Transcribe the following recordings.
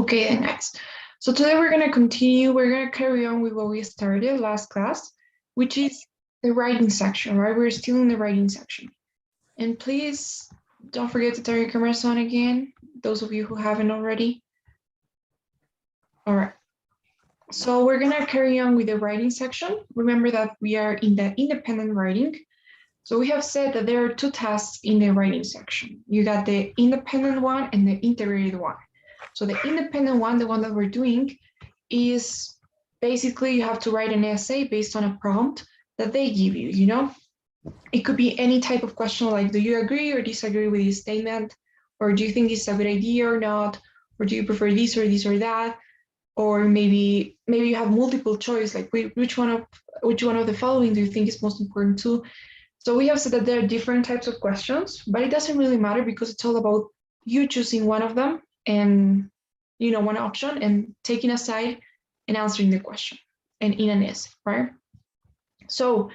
Okay, then guys. So today we're going to continue, we're going to carry on with what we started last class, which is the writing section, right? We're still in the writing section. And please don't forget to turn your cameras on again, those of you who haven't already. All right. So we're going to carry on with the writing section. Remember that we are in the independent writing. So we have said that there are two tasks in the writing section. You got the independent one and the integrated one. So the independent one, the one that we're doing, is basically you have to write an essay based on a prompt that they give you, you know? It could be any type of question like, do you agree or disagree with this statement? Or do you think this is a good idea or not? Or do you prefer this or that? Or maybe you have multiple choice, like which one of the following do you think is most important to? So we have said that there are different types of questions, but it doesn't really matter because it's all about you choosing one of them and, you know, one option and taking a side and answering the question and in an essay, right? So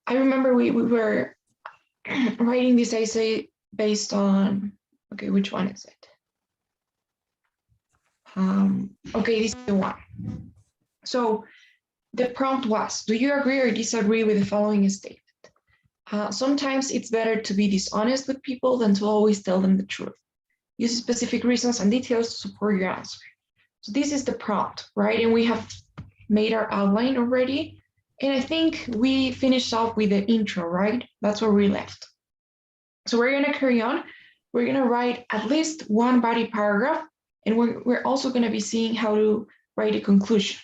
I remember we were writing this essay based on, okay, which one is it? Okay, this is the one. So the prompt was, do you agree or disagree with the following statement? Sometimes it's better to be dishonest with people than to always tell them the truth. Use specific reasons and details to support your answer. So this is the prompt, right? And we have made our outline already. And I think we finished off with the intro, right? That's where we left. So we're going to carry on. We're going to write at least one body paragraph, and we're also going to be seeing how to write a conclusion.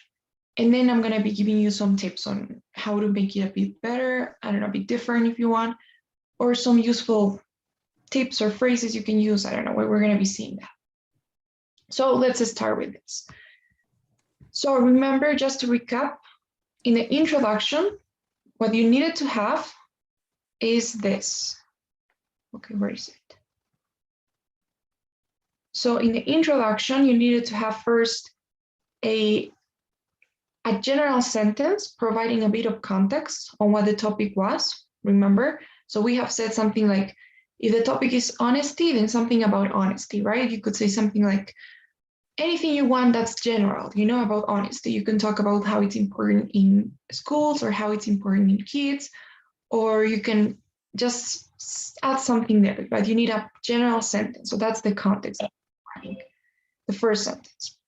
And then I'm going to be giving you some tips on how to make it a bit better, I don't know, a bit different if you want, or some useful tips or phrases you can use. I don't know, we're going to be seeing that. So let's start with this. So remember, just to recap, in the introduction, what you needed to have is this. Okay, where is it? So in the introduction, you needed to have first a general sentence providing a bit of context on what the topic was, remember? So we have said something like, if the topic is honesty, then something about honesty, right? You could say something like, anything you want that's general, you know, about honesty. You can talk about how it's important in schools or how it's important in kids, or you can just add something there, but you need a general sentence. So that's the context, the first sentence.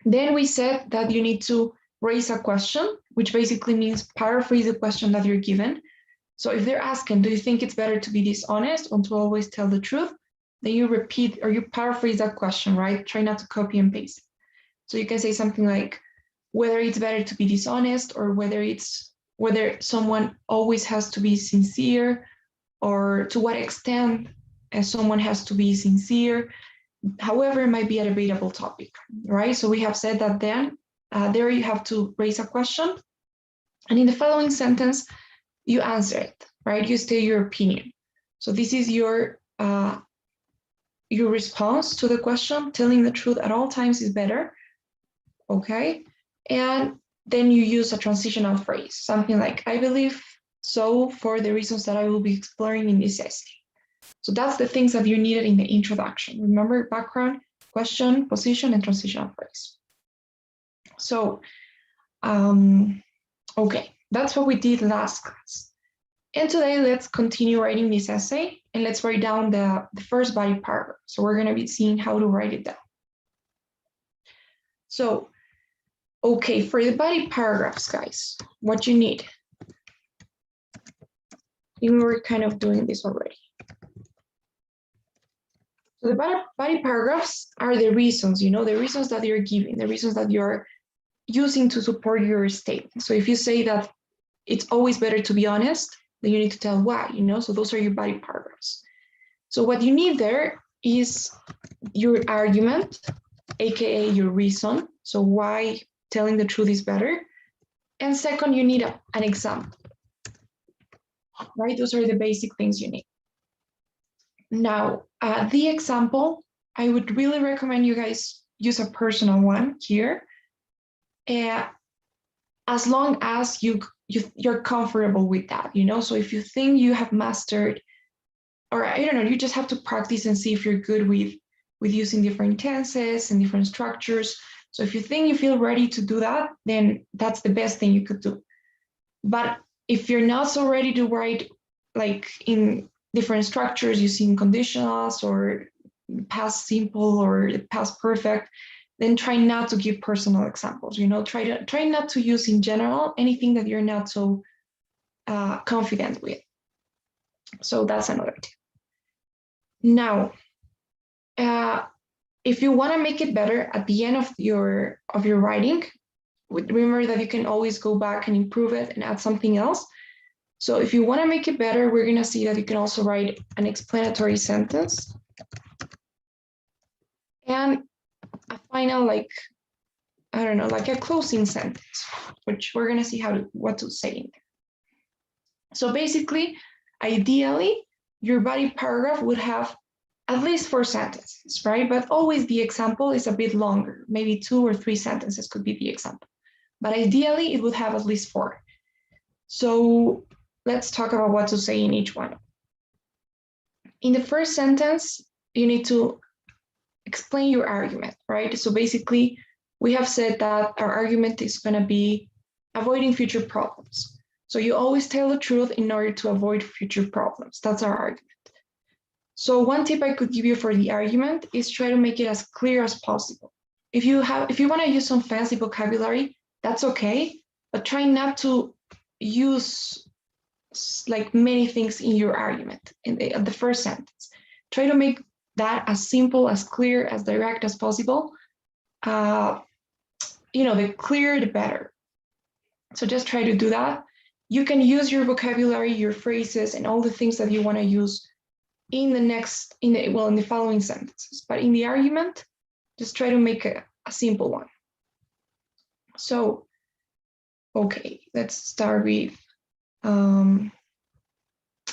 Then we said that you need to raise a question, which basically means paraphrase the question that you're given. So if they're asking, do you think it's better to be dishonest or to always tell the truth? Then you repeat or you paraphrase that question, right? Try not to copy and paste. So you can say something like, whether it's better to be dishonest or whether someone always has to be sincere, or to what extent someone has to be sincere. However, it might be a debatable topic, right? So we have said that then there you have to raise a question. And in the following sentence, you answer it, right? You state your opinion. So this is your response to the question. Telling the truth at all times is better, okay? And then you use a transitional phrase, something like, I believe so for the reasons that I will be exploring in this essay. So that's the things that you needed in the introduction. Remember, background, question, position, and transitional phrase. So, okay, that's what we did last class. And today, let's continue writing this essay, and let's write down the first body paragraph. So we're going to be seeing how to write it down. So, okay, for the body paragraphs, guys, what you need. We were kind of doing this already. So the body paragraphs are the reasons, you know, the reasons that you're giving, the reasons that you're using to support your statement. So if you say that it's always better to be honest, then you need to tell why, you know, so those are your body paragraphs. So what you need there is your argument, AKA your reason. So why telling the truth is better. And second, you need an example, right? Those are the basic things you need. Now, the example, I would really recommend you guys use a personal one here, as long as you're comfortable with that, you know? So if you think you have mastered, or I don't know, you just have to practice and see if you're good with with using different tenses and different structures. So if you think you feel ready to do that, then that's the best thing you could do. But if you're not so ready to write like in different structures using conditionals or past simple or past perfect, then try not to give personal examples. Try not to use in general anything that you're not so confident with. So that's another tip. Now, if you want to make it better at the end of your writing, remember that you can always go back and improve it and add something else. So if you want to make it better, we're going to see that you can also write an explanatory sentence and a final, like, I don't know, like a closing sentence, which we're going to see what to say in there. So basically, ideally, your body paragraph would have at least 4 sentences, right? But always the example is a bit longer. Maybe 2 or 3 sentences could be the example. But ideally, it would have at least 4. So let's talk about what to say in each one. In the first sentence, you need to explain your argument, right? So basically, we have said that our argument is going to be avoiding future problems. So you always tell the truth in order to avoid future problems. That's our argument. So one tip I could give you for the argument is try to make it as clear as possible. If you want to use some fancy vocabulary, that's okay, but try not to use like many things in your argument in the first sentence. Try to make that as simple, as clear, as direct as possible. The clearer, the better. So just try to do that. You can use your vocabulary, your phrases, and all the things that you want to use in the following sentences. But in the argument, just try to make a simple one. So, okay, let's start with, I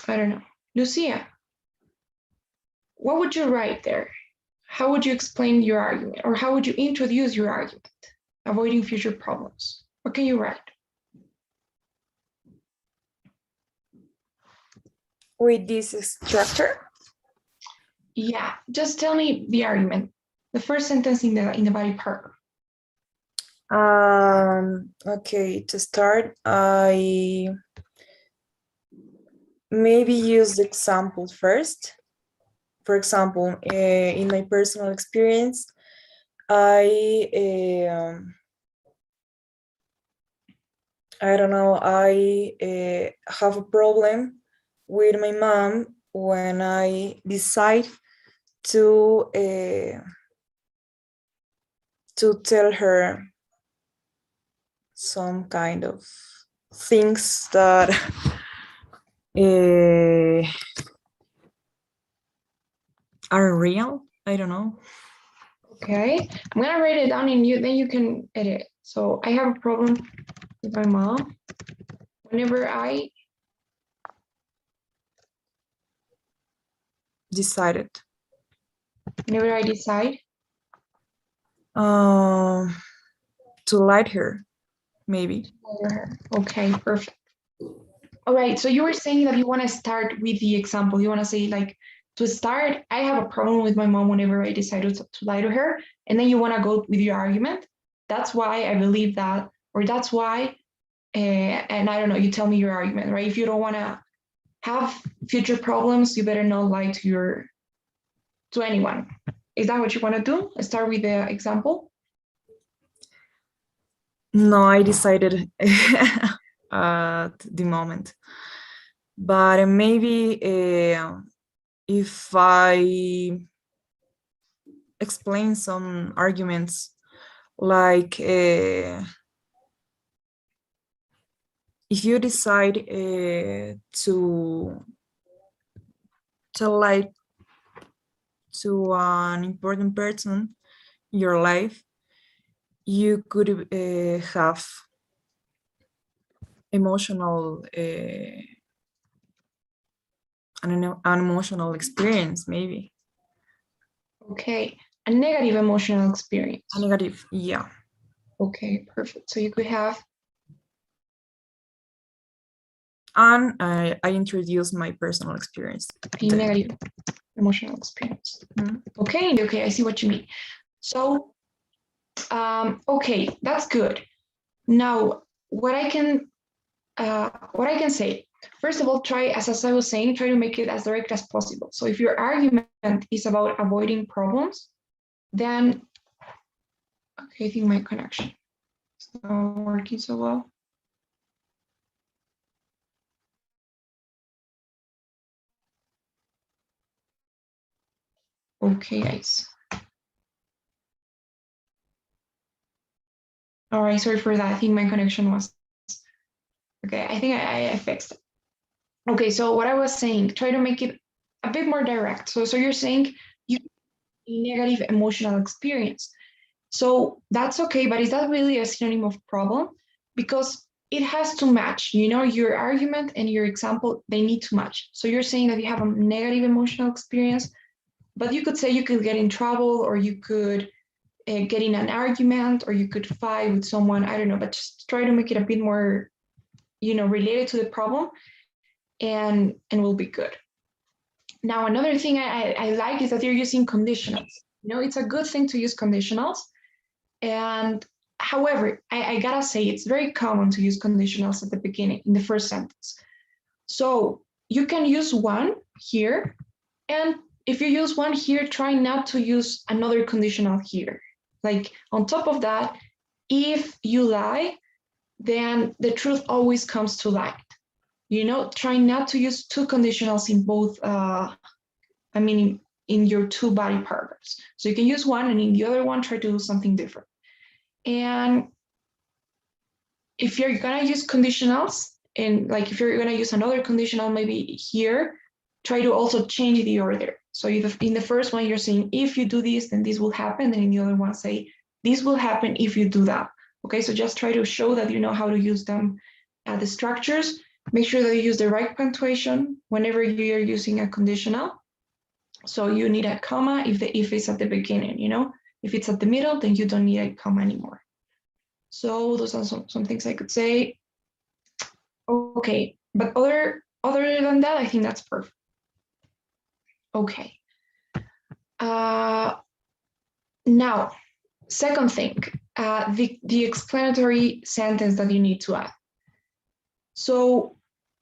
don't know, Lucia. What would you write there? How would you explain your argument? Or how would you introduce your argument? Avoiding future problems. What can you write? With this structure? Yeah, just tell me the argument. The first sentence in the body paragraph. Okay, to start, I maybe use the example first. For example, in my personal experience, I don't know, I have a problem with my mom when I decide to tell her some kind of things that are real. I don't know. Okay, I'm gonna write it down and then you can edit it. So I have a problem with my mom. Whenever I decide to lie to her, maybe. Okay, perfect. All right, so you were saying that you want to start with the example. You want to say, like, to start, I have a problem with my mom whenever I decided to lie to her, and then you want to go with your argument. That's why I believe that, or that's why, and I don't know, you tell me your argument, right? If you don't want to have future problems, you better not lie to anyone. Is that what you want to do? Start with the example? No, I decided at the moment. But maybe if I explain some arguments, like if you decide to lie to an important person in your life, you could have emotional an emotional experience, maybe. Okay, a negative emotional experience. A negative, yeah. Okay, perfect. So you could have and I introduce my personal experience. A negative emotional experience. Okay, I see what you mean. So, okay, that's good. Now, what I can say, first of all, try, as I was saying, try to make it as direct as possible. So if your argument is about avoiding problems, then, okay, I think my connection is not working so well. Okay, guys. All right, sorry for that. I think my connection was, okay, I think I fixed it. Okay, so what I was saying, try to make it a bit more direct. So you're saying you a negative emotional experience. So that's okay, but is that really a synonym of problem? Because it has to match, you know, your argument and your example, they need to match. So you're saying that you have a negative emotional experience, but you could say you could get in trouble, or you could get in an argument, or you could fight with someone, I don't know, but just try to make it a bit more, you know, related to the problem, and will be good. Now, another thing I like is that you're using conditionals. You know, it's a good thing to use conditionals. And however, I gotta say, it's very common to use conditionals at the beginning, in the first sentence. So you can use one here. And if you use one here, try not to use another conditional here. Like on top of that, if you lie, then the truth always comes to light. You know, try not to use two conditionals in both, in your two body paragraphs. So you can use one, and in the other one, try to do something different. And if you're gonna use conditionals, and like if you're gonna use another conditional, maybe here, try to also change the order. So if in the first one you're saying, if you do this, then this will happen, and in the other one say, this will happen if you do that. Okay, so just try to show that you know how to use them, the structures. Make sure that you use the right punctuation whenever you're using a conditional. So you need a comma if the if is at the beginning, you know. If it's at the middle, then you don't need a comma anymore. So those are some things I could say. Okay, but other than that, I think that's perfect. Okay. Now, second thing, the explanatory sentence that you need to add. So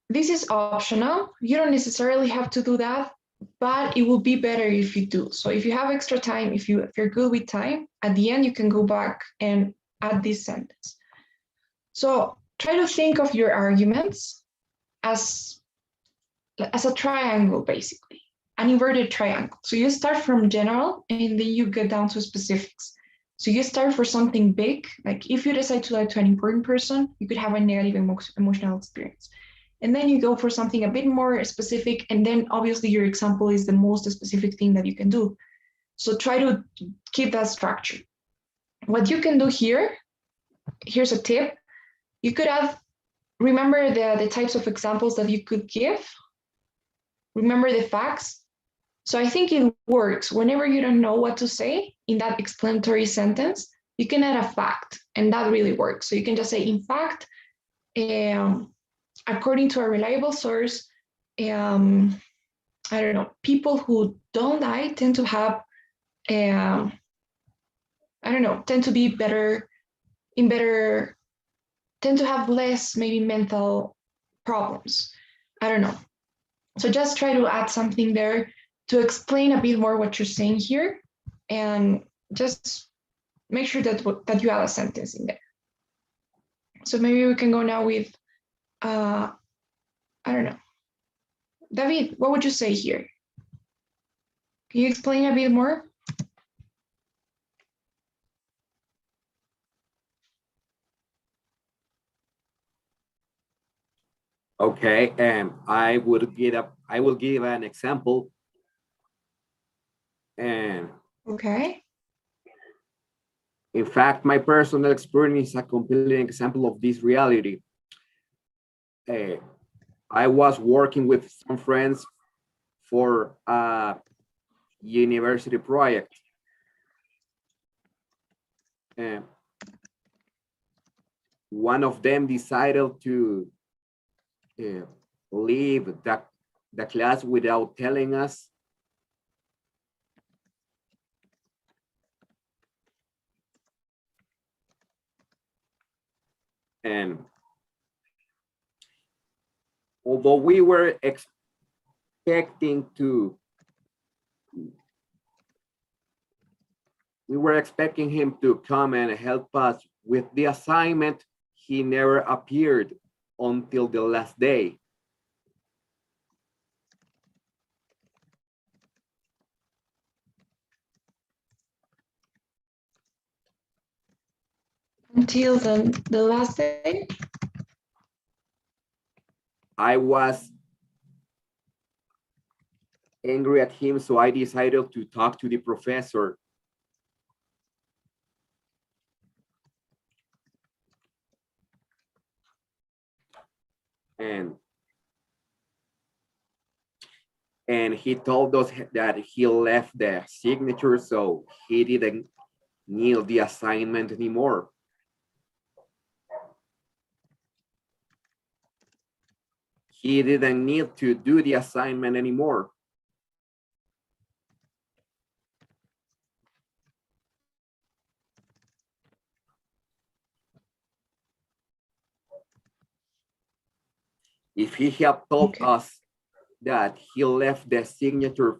this is optional. You don't necessarily have to do that, but it will be better if you do. So if you have extra time, if you're good with time, at the end you can go back and add this sentence. So try to think of your arguments as a triangle, basically, an inverted triangle. So you start from general, and then you get down to specifics. So you start for something big, like if you decide to lie to an important person, you could have a negative emotional experience. And then you go for something a bit more specific, and then obviously your example is the most specific thing that you can do. So try to keep that structure. What you can do here, here's a tip. You could have, remember the types of examples that you could give. Remember the facts. So I think it works whenever you don't know what to say in that explanatory sentence, you can add a fact, and that really works. So you can just say, in fact, according to a reliable source, I don't know, people who don't lie tend to have, I don't know, tend to be better, tend to have less maybe mental problems. I don't know. So just try to add something there to explain a bit more what you're saying here, and just make sure that you add a sentence in there. So maybe we can go now with, I don't know. David, what would you say here? Can you explain a bit more? Okay, I will give an example. And Okay. in fact, my personal experience is a complete example of this reality. I was working with some friends for a university project. And one of them decided to leave the class without telling us. And although we were expecting him to come and help us with the assignment, he never appeared until the last day. Until the last day? I was angry at him, so I decided to talk to the professor. And he told us that he left the signature, so he didn't need the assignment anymore. He didn't need to do the assignment anymore. If he had told us that he left the signature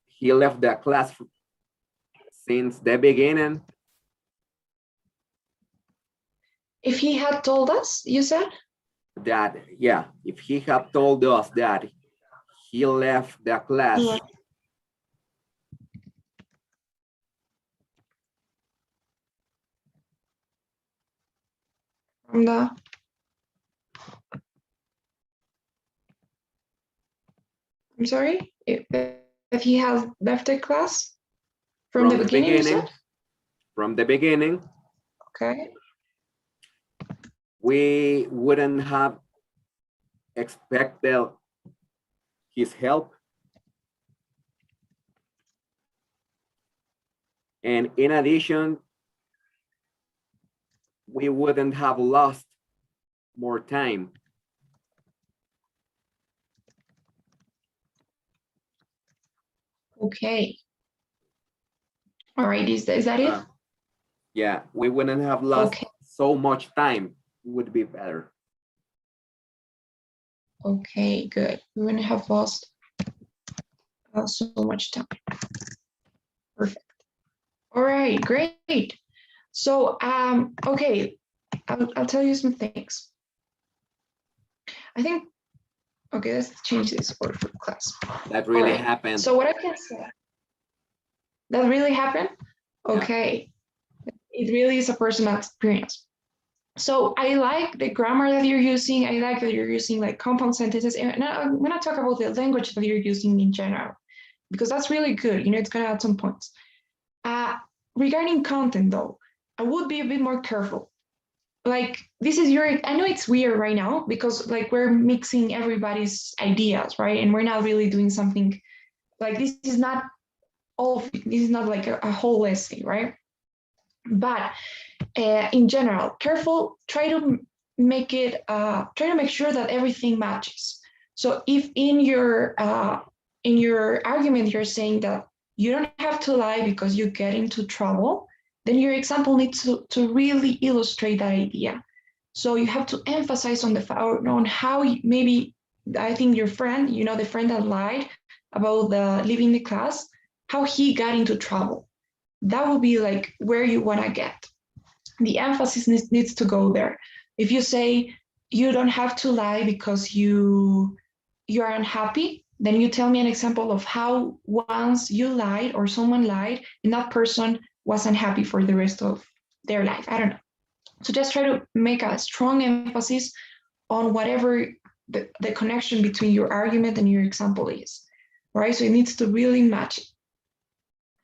he left the class since the beginning. If he had told us, you said? That, yeah, if he had told us that he left the class. Yeah. From the I'm sorry, if he has left the class from the beginning, you said? From the beginning. Okay. We wouldn't have expected his help. And in addition, we wouldn't have lost more time. Okay. All right, is that it? Yeah, we wouldn't have lost so much time, would be better. Okay, good. We wouldn't have lost so much time. Perfect. All right, great. So, okay, I'll tell you some things. I think, okay, let's change this order for class. That really happened. So what I can say, that really happened? Okay, yeah. It really is a personal experience. So I like the grammar that you're using. I like that you're using like compound sentences. And I'm gonna talk about the language that you're using in general, because that's really good. You know, it's gonna add some points. Regarding content though, I would be a bit more careful. Like this is I know it's weird right now because like we're mixing everybody's ideas, right? And we're not really doing something like this is not like a whole essay, right? But in general, careful, try to make sure that everything matches. So if in your argument you're saying that you don't have to lie because you get into trouble, then your example needs to really illustrate that idea. So you have to emphasize on how maybe, I think your friend, you know, the friend that lied about leaving the class, how he got into trouble. That will be like where you want to get. The emphasis needs to go there. If you say you don't have to lie because you are unhappy, then you tell me an example of how once you lied or someone lied and that person was unhappy for the rest of their life. I don't know. So just try to make a strong emphasis on whatever the connection between your argument and your example is, right? So it needs to really match it.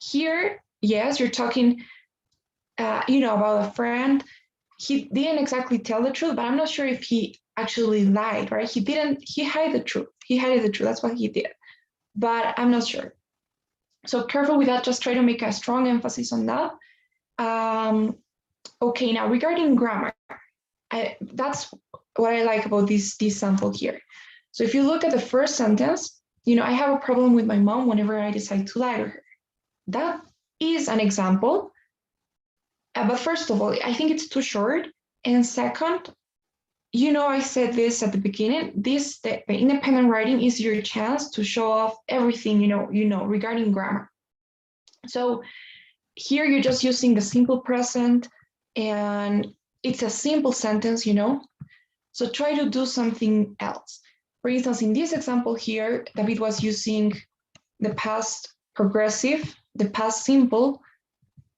Here, yes, you're talking, you know, about a friend. He didn't exactly tell the truth, but I'm not sure if he actually lied, right? He hid the truth. He hid the truth. That's what he did. But I'm not sure. So careful with that. Just try to make a strong emphasis on that. Okay, now regarding grammar, that's what I like about this sample here. So if you look at the first sentence, you know, I have a problem with my mom whenever I decide to lie to her. That is an example. But first of all, I think it's too short. And second, you know, I said this at the beginning, the independent writing is your chance to show off everything, you know, regarding grammar. So here you're just using the simple present and it's a simple sentence, you know, so try to do something else. For instance, in this example here, David was using the past progressive, the past simple,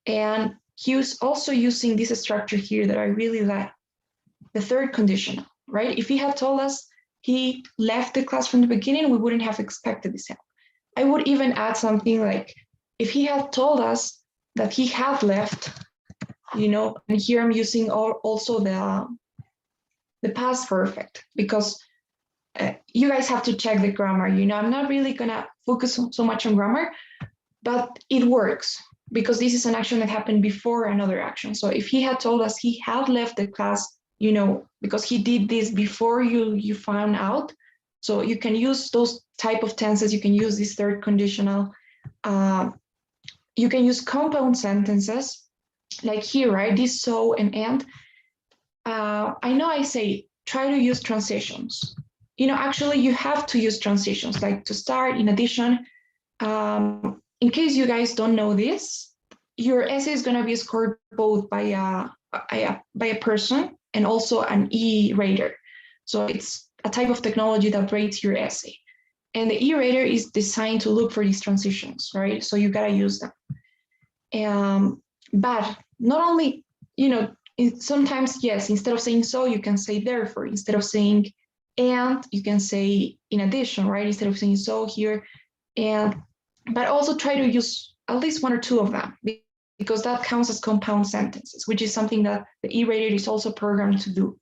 and he was also using this structure here that I really like, the third conditional, right? If he had told us he left the class from the beginning, we wouldn't have expected this help. I would even add something like, if he had told us that he had left, you know, and here I'm using also the past perfect, because you guys have to check the grammar. You know, I'm not really gonna focus so much on grammar, but it works because this is an action that happened before another action. So if he had told us he had left the class, you know, because he did this before you found out, so you can use those type of tenses. You can use this third conditional. You can use compound sentences like here, right? This, so, and. I know I say try to use transitions. You know, actually you have to use transitions, like to start, in addition. In case you guys don't know this, your essay is going to be scored both by a person and also an E-rater. So it's a type of technology that rates your essay. And the E-rater is designed to look for these transitions, right? So you got to use them. But not only, you know, sometimes, yes, instead of saying so, you can say therefore. Instead of saying and, you can say in addition, right? Instead of saying so here, and, but also try to use at least one or two of them, because that counts as compound sentences, which is something that the E-rater is also programmed to do.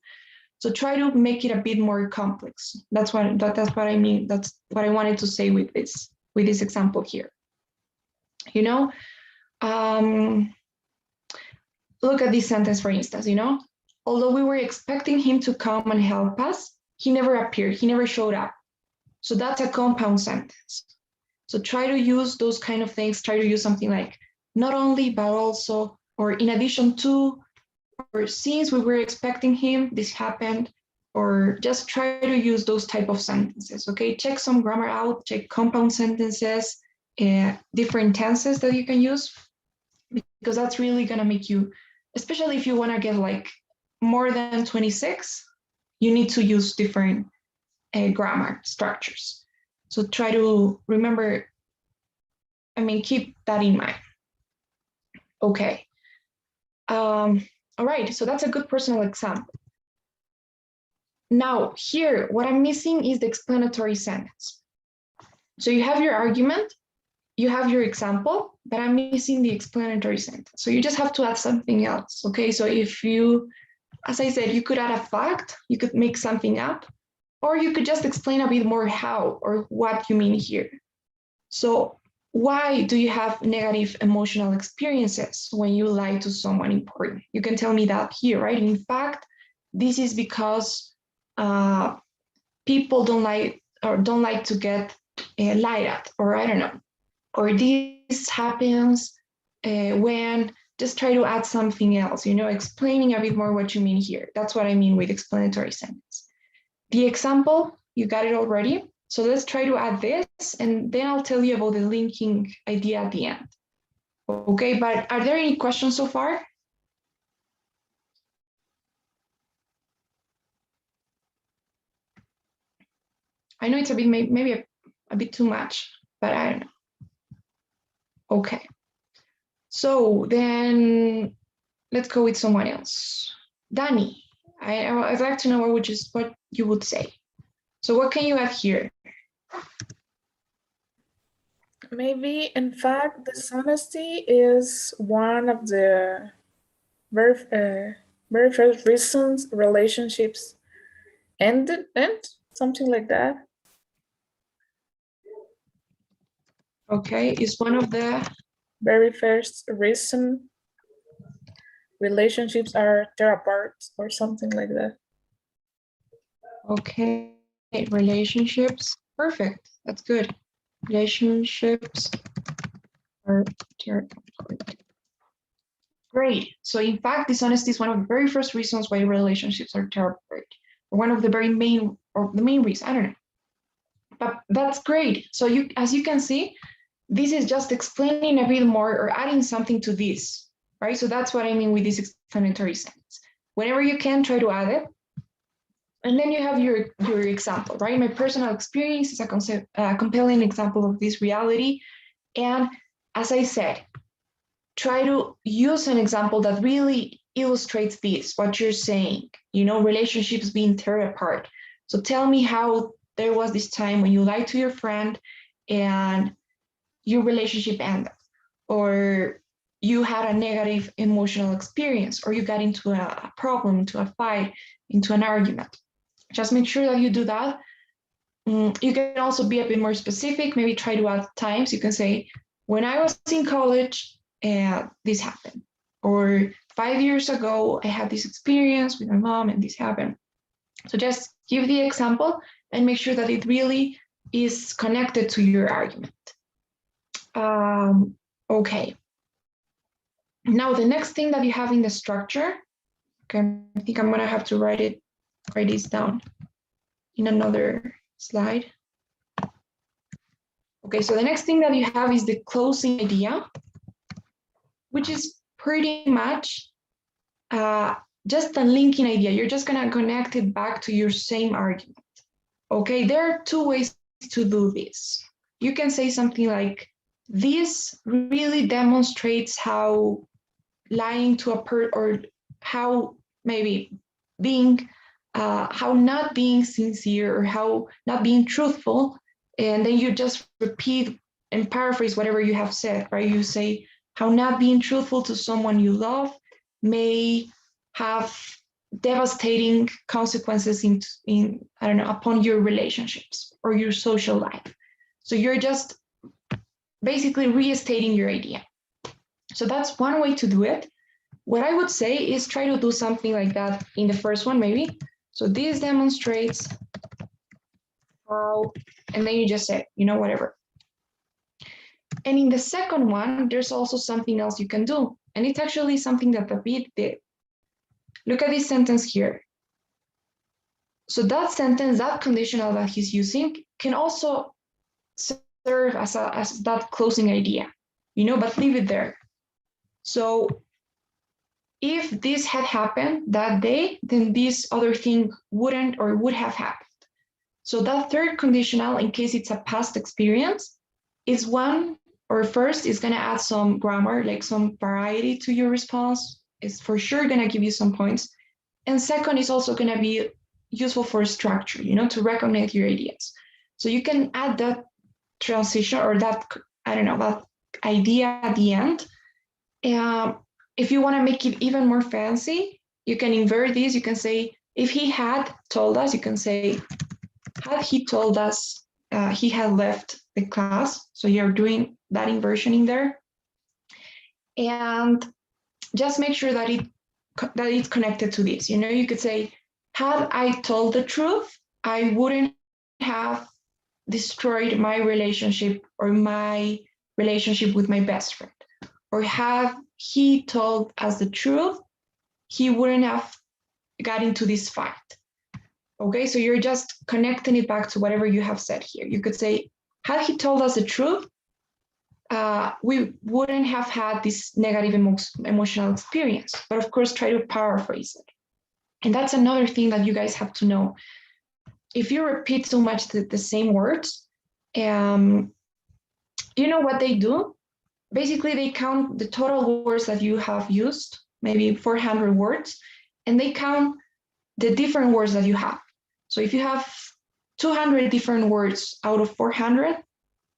So try to make it a bit more complex. That's what I mean. That's what I wanted to say with this example here. You know, look at this sentence, for instance, you know, although we were expecting him to come and help us, he never appeared, he never showed up. So that's a compound sentence. So try to use those kind of things. Try to use something like not only, but also, or in addition to, or since we were expecting him, this happened, or just try to use those type of sentences, okay? Check some grammar out, check compound sentences, different tenses that you can use, because that's really gonna make you, especially if you wanna get like more than 26, you need to use different grammar structures. So try to remember, keep that in mind. Okay. All right, so that's a good personal example. Now here, what I'm missing is the explanatory sentence. So you have your argument, you have your example, but I'm missing the explanatory sentence. So you just have to add something else, okay? So if you, as I said, you could add a fact, you could make something up, or you could just explain a bit more how or what you mean here. So why do you have negative emotional experiences when you lie to someone important? You can tell me that here, right? In fact, this is because people don't like to get lied at, or I don't know, or this happens when, just try to add something else, you know, explaining a bit more what you mean here. That's what I mean with explanatory sentence. The example, you got it already. So let's try to add this, and then I'll tell you about the linking idea at the end. Okay, but are there any questions so far? I know it's a bit, maybe a bit too much, but I don't know. Okay. So then let's go with someone else. Danny, I'd like to know what you would say. So what can you add here? Maybe, in fact, dishonesty is one of the very first reasons relationships ended, something like that. Okay, is one of the Very first reason relationships are tear apart or something like that. okay. relationships. Perfect. That's good. Relationships are terrible. Great. So in fact, dishonesty is one of the very first reasons why relationships are terrible. Or one of the very main, or the main reason, I don't know. But that's great. So you, as you can see, this is just explaining a bit more or adding something to this, right? So that's what I mean with this explanatory sentence. Whenever you can, try to add it. And then you have your example, right? My personal experience is a compelling example of this reality. And as I said, try to use an example that really illustrates this, what you're saying, you know, relationships being torn apart. So tell me how there was this time when you lied to your friend and your relationship ended, or you had a negative emotional experience, or you got into a problem, into a fight, into an argument. Just make sure that you do that. You can also be a bit more specific, maybe try to add times. You can say, when I was in college, this happened. Or 5 years ago, I had this experience with my mom and this happened. So just give the example and make sure that it really is connected to your argument. Okay. Now, the next thing that you have in the structure, okay, I think I'm gonna have to write this down in another slide. Okay, so the next thing that you have is the closing idea, which is pretty much just a linking idea. You're just gonna connect it back to your same argument. Okay, there are two ways to do this. You can say something like, this really demonstrates how lying to a or how maybe being, how not being sincere or how not being truthful, and then you just repeat and paraphrase whatever you have said, right? You say, how not being truthful to someone you love may have devastating consequences in I don't know, upon your relationships or your social life. So you're just basically restating your idea. So that's one way to do it. What I would say is try to do something like that in the first one, maybe. So this demonstrates how, and then you just say, you know, whatever. And in the second one, there's also something else you can do. And it's actually something that David did. Look at this sentence here. So that sentence, that conditional that he's using, can also serve as that closing idea, you know, but leave it there. So if this had happened that day, then this other thing wouldn't or would have happened. So that third conditional, in case it's a past experience, is one, or first is going to add some grammar, like some variety to your response. It's for sure going to give you some points. And second is also going to be useful for structure, you know, to recognize your ideas. So you can add that transition or that, I don't know, that idea at the end. If you want to make it even more fancy, you can invert this. You can say, if he had told us, you can say, had he told us he had left the class. So you're doing that inversion in there. And just make sure that it's connected to this. You know, you could say, had I told the truth, I wouldn't have destroyed my relationship or my relationship with my best friend. Or had he told us the truth, he wouldn't have got into this fight. Okay, so you're just connecting it back to whatever you have said here. You could say, had he told us the truth, we wouldn't have had this negative emotional experience. But of course, try to paraphrase it. And that's another thing that you guys have to know. If you repeat so much the same words, you know what they do? Basically, they count the total words that you have used, maybe 400 words, and they count the different words that you have. So if you have 200 different words out of 400,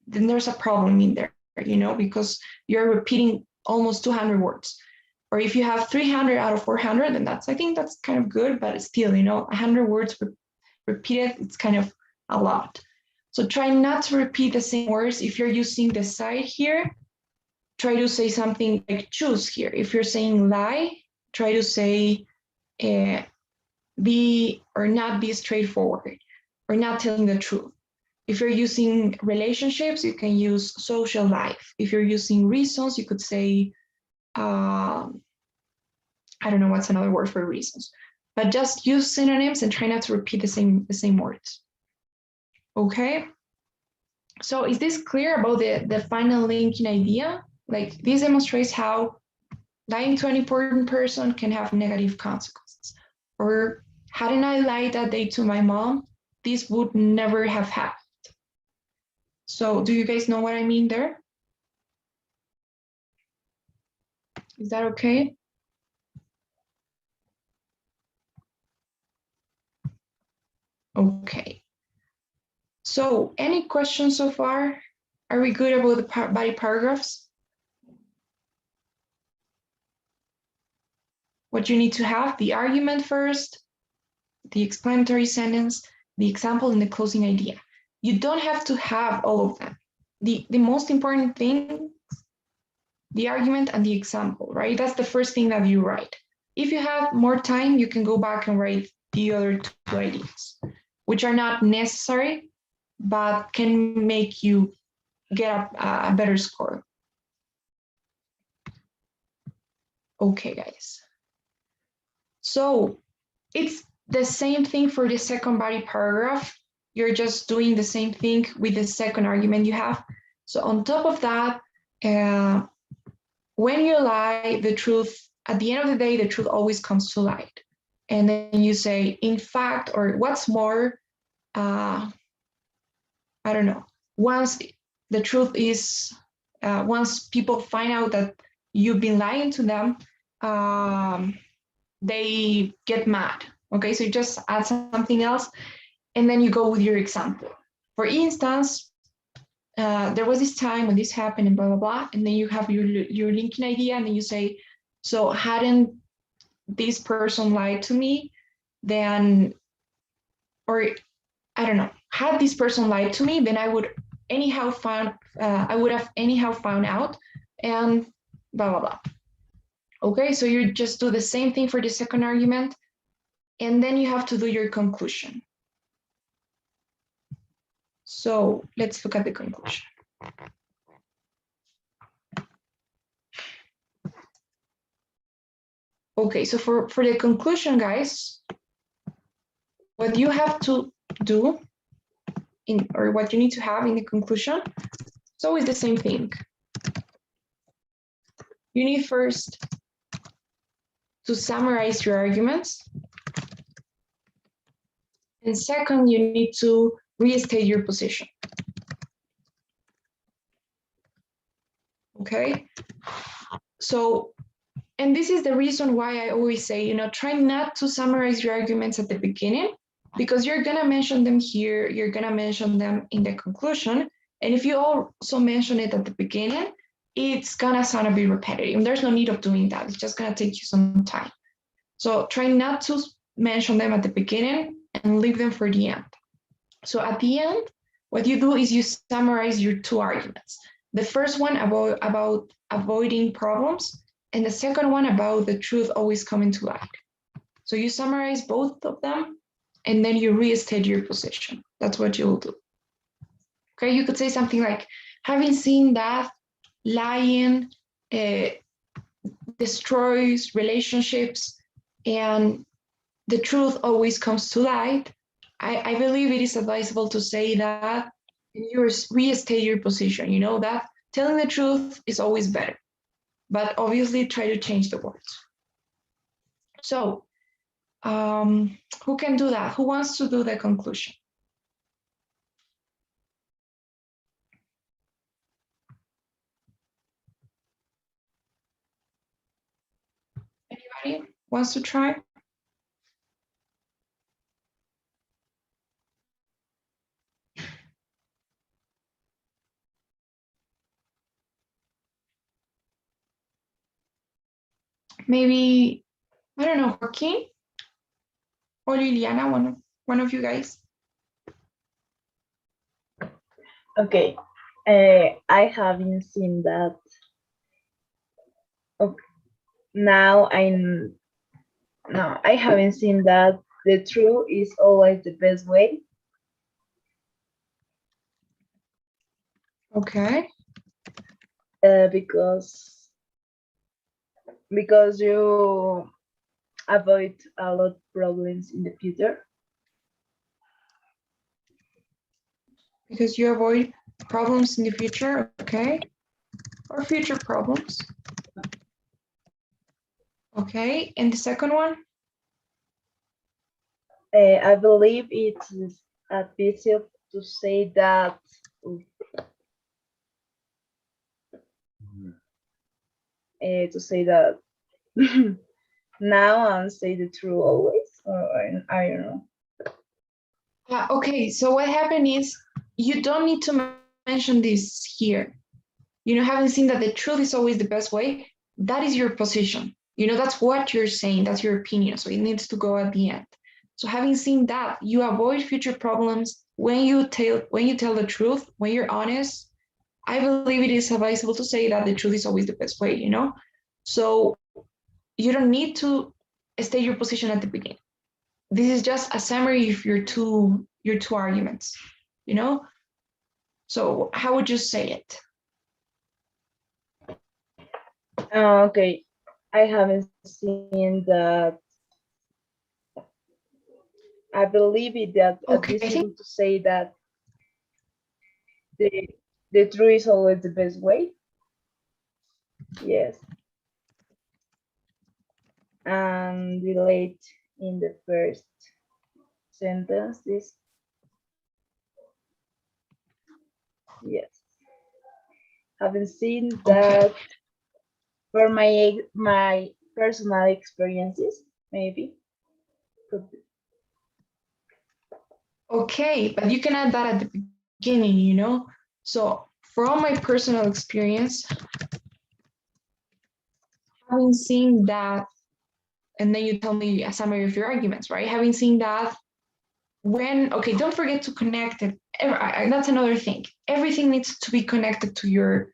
then there's a problem in there, you know, because you're repeating almost 200 words. Or if you have 300 out of 400, then I think that's kind of good, but it's still, you know, 100 words repeated, it's kind of a lot. So try not to repeat the same words. If you're using the side here, try to say something like choose here. If you're saying lie, try to say be or not be straightforward. or not telling the truth. If you're using relationships, you can use social life. If you're using reasons, you could say, I don't know what's another word for reasons, but just use synonyms and try not to repeat the same words. Okay. So is this clear about the final linking idea? Like this demonstrates how lying to an important person can have negative consequences. Or hadn't I lied that day to my mom, this would never have happened. So do you guys know what I mean there? Is that okay? Okay. So any questions so far? Are we good about the body paragraphs? What you need to have, the argument first, the explanatory sentence, the example, and the closing idea. You don't have to have all of them. The most important thing, the argument and the example, right? That's the first thing that you write. If you have more time, you can go back and write the other two ideas, which are not necessary, but can make you get a better score. Okay, guys. So it's the same thing for the second body paragraph. You're just doing the same thing with the second argument you have. So on top of that, when you lie, the truth, at the end of the day, the truth always comes to light. And then you say, in fact, or what's more, I don't know, once the truth is, once people find out that you've been lying to them, they get mad. Okay, so you just add something else, and then you go with your example. For instance, there was this time when this happened and blah, blah, blah, and then you have your linking idea, and then you say, so hadn't this person lied to me, then, or I don't know, had this person lied to me, then I would anyhow I would have anyhow found out, and blah, blah, blah. Okay, so you just do the same thing for the second argument, and then you have to do your conclusion. So let's look at the conclusion. Okay, so for the conclusion, guys, what you have to do or what you need to have in the conclusion, it's always the same thing. You need first to summarize your arguments. And second, you need to restate your position. Okay, so, and this is the reason why I always say, try not to summarize your arguments at the beginning, because you're gonna mention them here, you're gonna mention them in the conclusion. And if you also mention it at the beginning, it's gonna sound a bit repetitive. And there's no need of doing that. It's just gonna take you some time. So try not to mention them at the beginning and leave them for the end. So at the end, what you do is you summarize your two arguments. The first one about avoiding problems, and the second one about the truth always coming to light. So you summarize both of them, and then you restate your position. That's what you'll do. Okay, you could say something like, having seen that lying destroys relationships and the truth always comes to light, I believe it is advisable to say that you restate your position, that telling the truth is always better, but obviously try to change the words. So who can do that? Who wants to do the conclusion? Anybody wants to try? Maybe, I don't know, Joaquin or Liliana, one of you guys. Okay, I haven't seen that. Okay, now I haven't seen that the truth is always the best way. Okay. Because you avoid a lot of problems in the future. Because you avoid problems in the future, okay? Or future problems. Okay, and the second one? I believe it's advisable to say that now and say the truth always. Or I don't know. Okay, so what happened is you don't need to mention this here. You know, having seen that the truth is always the best way, that is your position. You know, that's what you're saying, that's your opinion. So it needs to go at the end. So having seen that, you avoid future problems when you tell the truth, when you're honest. I believe it is advisable to say that the truth is always the best way, you know? So you don't need to state your position at the beginning. This is just a summary of your two arguments, you know? So how would you say it? Okay, I haven't seen that. I believe it that Okay, I advisable think to say that the truth is always the best way. Yes. And relate in the first sentence is yes. Haven't seen that for my personal experiences, maybe. Could be. okay, but you can add that at the beginning, you know? So from my personal experience, having seen that, and then you tell me a summary of your arguments, right? Having seen that, okay, don't forget to connect it. That's another thing. Everything needs to be connected to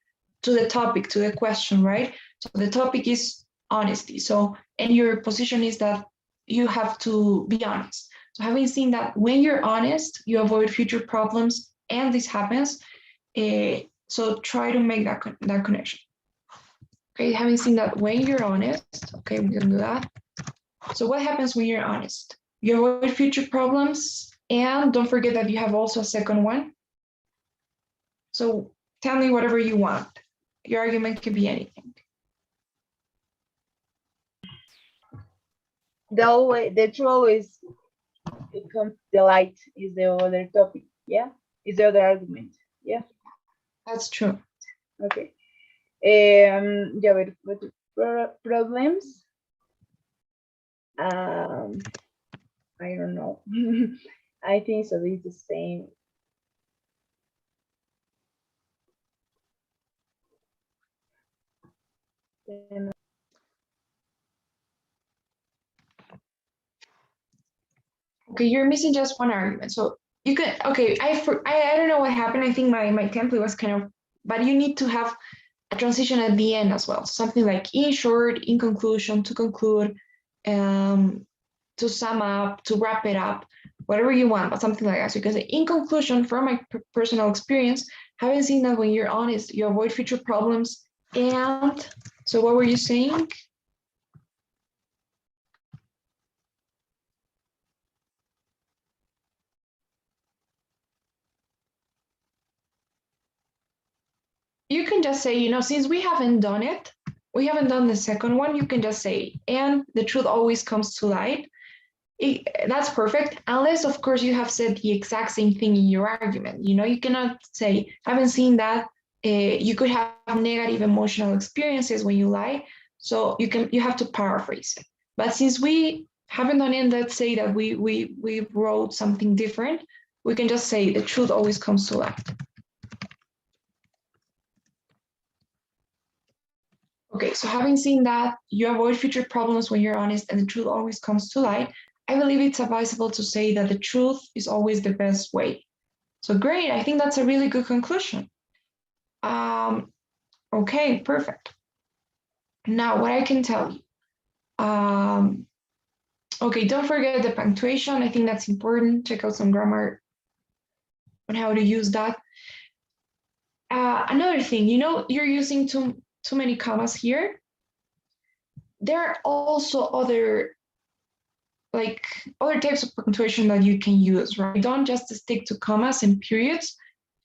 the topic, to the question, right? So the topic is honesty. So, and your position is that you have to be honest. So having seen that when you're honest, you avoid future problems, and this happens. So try to make that connection. Okay, having seen that when you're honest, okay, we can do that. So what happens when you're honest? You avoid future problems, and don't forget that you have also a second one. So tell me whatever you want. Your argument can be anything. The truth always it comes the light is the other topic. Yeah, is the other argument. Yeah. That's true. Okay. Ya ver, problems. I don't know. I think so. It's the same. Okay, you're missing just one argument. So you could, okay, I don't know what happened. I think my template was kind of, but you need to have a transition at the end as well. Something like in short, in conclusion, to conclude, to sum up, to wrap it up, whatever you want, but something like that. So you can say, in conclusion, from my personal experience, having seen that when you're honest, you avoid future problems. And so what were you saying? You can just say, you know, since we haven't done it, we haven't done the second one, you can just say, and the truth always comes to light. That's perfect, unless of course you have said the exact same thing in your argument. You know, you cannot say, haven't seen that. You could have negative emotional experiences when you lie, so you have to paraphrase it. But since we haven't done it, let's say that we wrote something different, we can just say the truth always comes to light. Okay, so having seen that, you avoid future problems when you're honest and the truth always comes to light. I believe it's advisable to say that the truth is always the best way. So great, I think that's a really good conclusion. Okay, perfect. Now, what I can tell you. Okay, don't forget the punctuation. I think that's important. Check out some grammar on how to use that. Another thing, you're using too many commas here. There are also other types of punctuation that you can use, right? Don't just stick to commas and periods.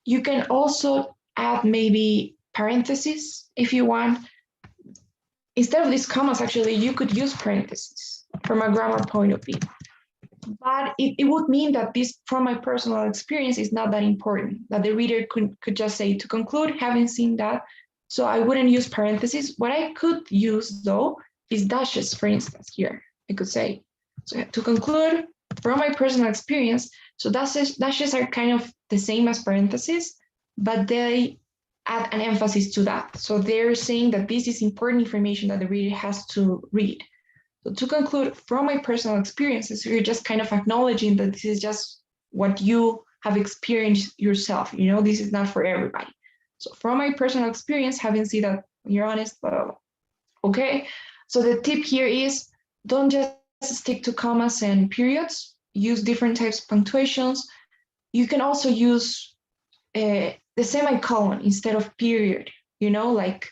You can also add maybe parentheses if you want. Instead of these commas, actually, you could use parentheses from a grammar point of view. But it would mean that this, from my personal experience, is not that important, that the reader could just say, to conclude, having seen that, so I wouldn't use parentheses. What I could use, though, is dashes, for instance, here. I could say, so to conclude, from my personal experience, so dashes are kind of the same as parentheses, but they add an emphasis to that. So they're saying that this is important information that the reader has to read. So to conclude, from my personal experiences, you're just kind of acknowledging that this is just what you have experienced yourself. This is not for everybody. So from my personal experience, having seen that, you're honest, but okay. So the tip here is, don't just stick to commas and periods. Use different types of punctuations. You can also use the semicolon instead of period, like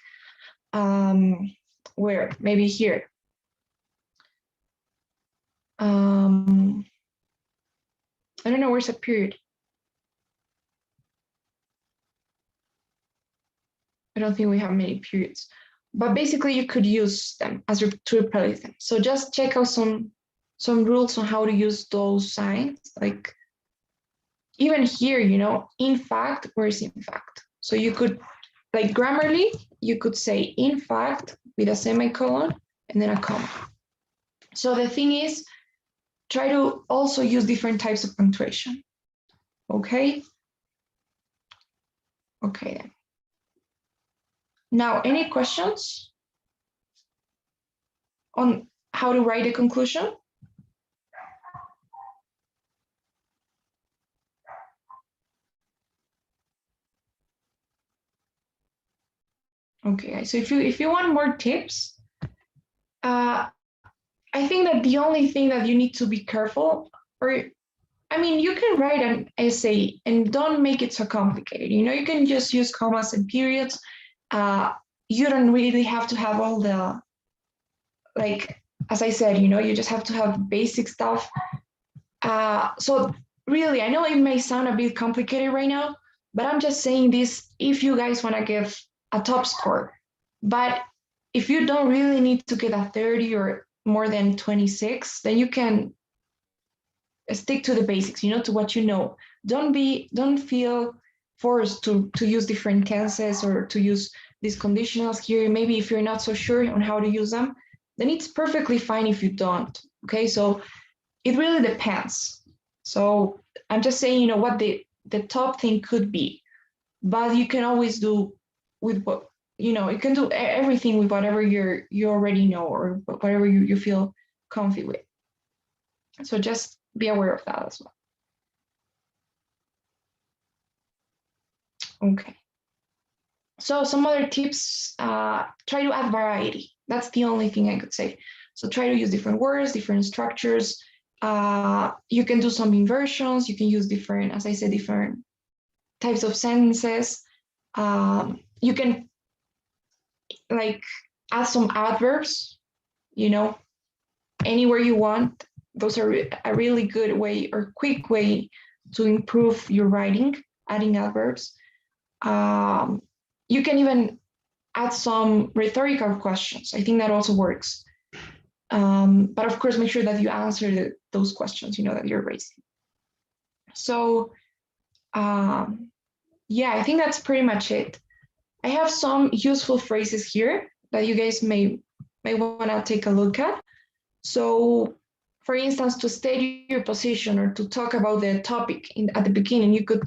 where, maybe here. I don't know, where's a period? I don't think we have many periods, but basically you could use them to replace them. So just check out some rules on how to use those signs. Like even here, in fact, where's in fact? So you could, like grammarly, you could say in fact with a semicolon and then a comma. So the thing is, try to also use different types of punctuation. Okay? Okay then. Now, any questions on how to write a conclusion? Okay, so if you want more tips, I think that the only thing that you need to be careful, you can write an essay and don't make it so complicated. You can just use commas and periods. You don't really have to have all the, as I said, you just have to have basic stuff. So really, I know it may sound a bit complicated right now, but I'm just saying this if you guys want to give a top score. But if you don't really need to get a 30 or more than 26, then you can stick to the basics, to what you know. Don't feel forced to use different tenses or to use these conditionals here. Maybe if you're not so sure on how to use them, then it's perfectly fine if you don't. Okay, so it really depends. So I'm just saying, what the top thing could be, but you can always do with what, you can do everything with whatever you already know or whatever you feel comfy with. So just be aware of that as well. Okay. So some other tips, try to add variety. That's the only thing I could say. So try to use different words, different structures. You can do some inversions. You can use different, as I said, different types of sentences. You can add some adverbs, anywhere you want. Those are a really good way or quick way to improve your writing, adding adverbs. You can even add some rhetorical questions. I think that also works. But of course, make sure that you answer those questions, that you're raising. So yeah, I think that's pretty much it. I have some useful phrases here that you guys may want to take a look at. So for instance, to state your position or to talk about the topic at the beginning, you could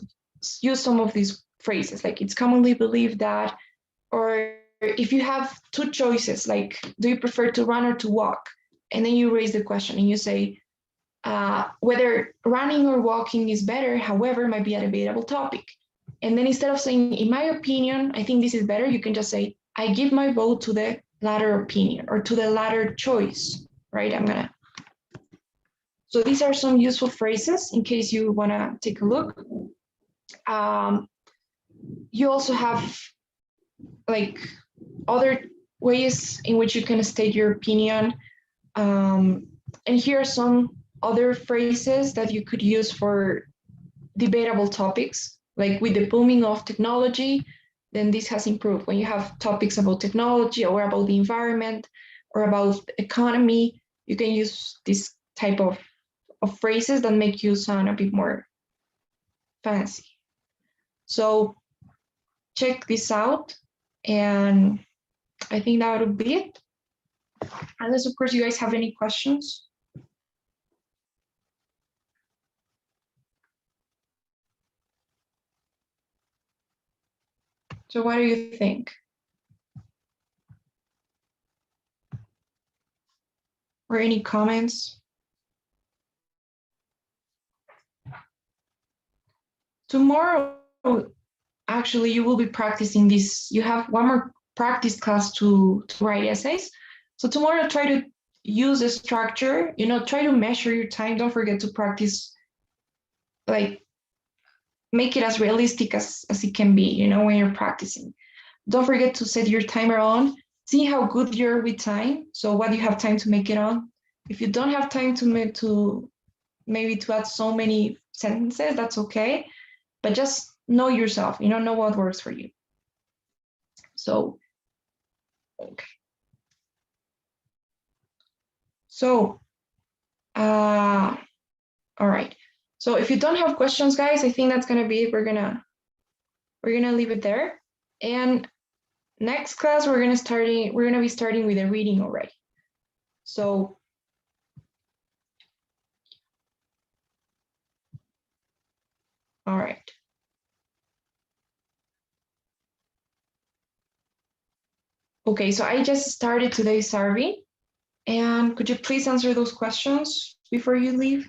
use some of these phrases, like it's commonly believed that, or if you have two choices, like do you prefer to run or to walk? And then you raise the question and you say, whether running or walking is better, however, might be a debatable topic. And then instead of saying, in my opinion, I think this is better, you can just say, I give my vote to the latter opinion or to the latter choice, right? So these are some useful phrases in case you want to take a look. you also have like other ways in which you can state your opinion. And here are some other phrases that you could use for debatable topics, like with the booming of technology, then this has improved. When you have topics about technology or about the environment or about economy, you can use this type of phrases that make you sound a bit more fancy. So check this out, and I think that would be it. Unless, of course, you guys have any questions. So what do you think? Or any comments? Tomorrow, actually, you will be practicing this. You have one more practice class to write essays. So tomorrow, try to use the structure, try to measure your time. Don't forget to practice, like, make it as realistic as it can be, when you're practicing. Don't forget to set your timer on. See how good you're with time. So what you have time to make it on. If you don't have time to maybe to add so many sentences, that's okay. But just know yourself, know what works for you. So, okay. So, all right. So if you don't have questions, guys, I think that's gonna be it. We're gonna leave it there. And next class, we're gonna be starting with the reading already. So all right. Okay, so I just started today's survey, and could you please answer those questions before you leave?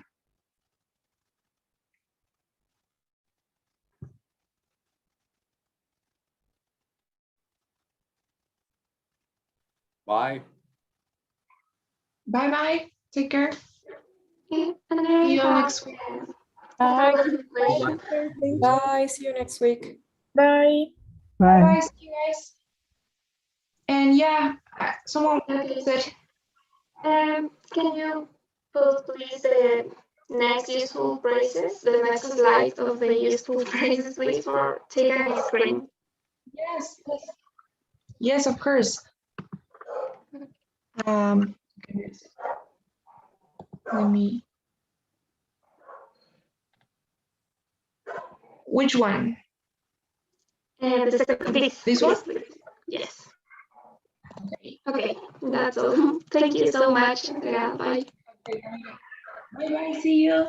Bye. Bye-bye. Take care. Okay, See you next week. Bye. See you next week. Bye. Bye. See you guys. And yeah, someone Okay. said, Can you put please the next useful phrases, the next slide of the useful phrases, please, for taking a screen? yes, yes, of course. Let me. Which one? This one? Please. Yes. Okay. Okay, that's all. Thank you so much. Yeah, bye. Bye bye. See you.